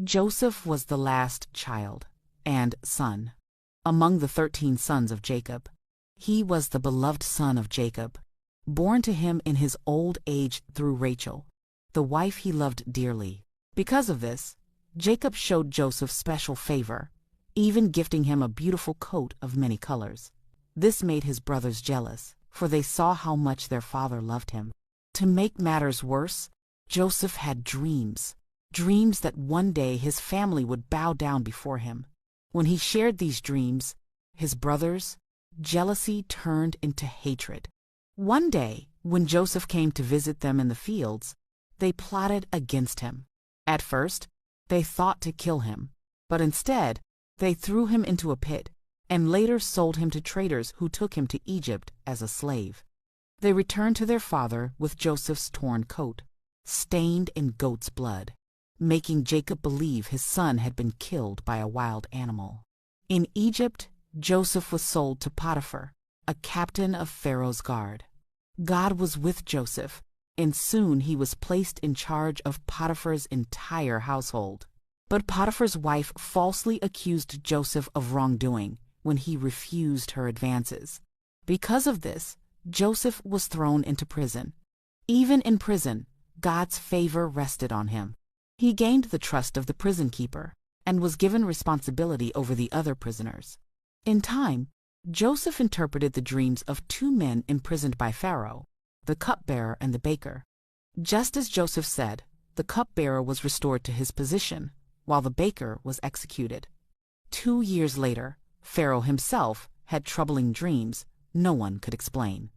Joseph was the last child and son among the 13 sons of Jacob. He was the beloved son of Jacob, born to him in his old age through Rachel, the wife he loved dearly. Because of this, Jacob showed Joseph special favor, even gifting him a beautiful coat of many colors. This made his brothers jealous, for they saw how much their father loved him. To make matters worse, Joseph had dreams that one day his family would bow down before him. When he shared these dreams, his brothers' jealousy turned into hatred. One day, when Joseph came to visit them in the fields, they plotted against him. At first, they thought to kill him, but instead, they threw him into a pit and later sold him to traders who took him to Egypt as a slave. They returned to their father with Joseph's torn coat, stained in goat's blood, making Jacob believe his son had been killed by a wild animal. In Egypt, Joseph was sold to Potiphar, a captain of Pharaoh's guard. God was with Joseph, and soon he was placed in charge of Potiphar's entire household. But Potiphar's wife falsely accused Joseph of wrongdoing when he refused her advances. Because of this, Joseph was thrown into prison. Even in prison, God's favor rested on him. He gained the trust of the prison keeper and was given responsibility over the other prisoners. In time, Joseph interpreted the dreams of 2 men imprisoned by Pharaoh, the cupbearer and the baker. Just as Joseph said, the cupbearer was restored to his position, while the baker was executed. 2 years later, Pharaoh himself had troubling dreams no one could explain.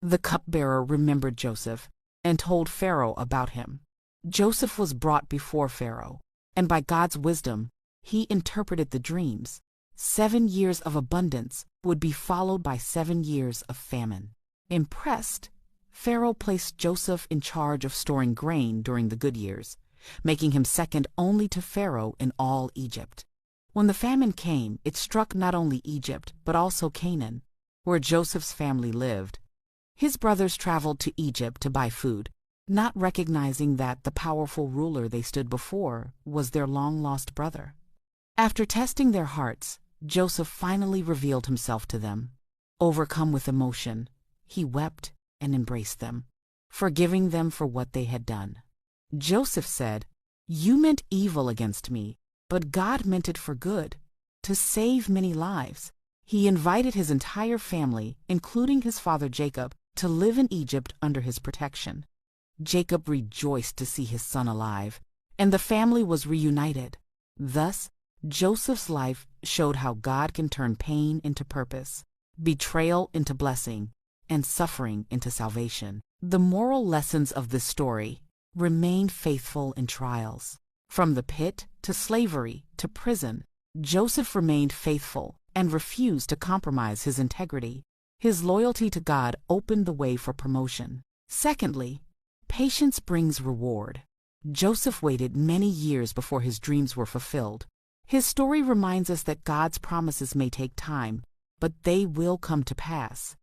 The cupbearer remembered Joseph and told Pharaoh about him. Joseph was brought before Pharaoh, and by God's wisdom, he interpreted the dreams. 7 years of abundance would be followed by 7 years of famine. Impressed, Pharaoh placed Joseph in charge of storing grain during the good years, making him second only to Pharaoh in all Egypt. When the famine came, it struck not only Egypt, but also Canaan, where Joseph's family lived. His brothers traveled to Egypt to buy food, not recognizing that the powerful ruler they stood before was their long-lost brother. After testing their hearts, Joseph finally revealed himself to them. Overcome with emotion, he wept and embraced them, forgiving them for what they had done. Joseph said, "You meant evil against me, but God meant it for good, to save many lives." He invited his entire family, including his father Jacob, to live in Egypt under his protection. Jacob rejoiced to see his son alive, and the family was reunited. Thus, Joseph's life showed how God can turn pain into purpose, betrayal into blessing, and suffering into salvation. The moral lessons of this story: remain faithful in trials. From the pit to slavery to prison, Joseph remained faithful and refused to compromise his integrity. His loyalty to God opened the way for promotion. Secondly, patience brings reward. Joseph waited many years before his dreams were fulfilled. His story reminds us that God's promises may take time, but they will come to pass.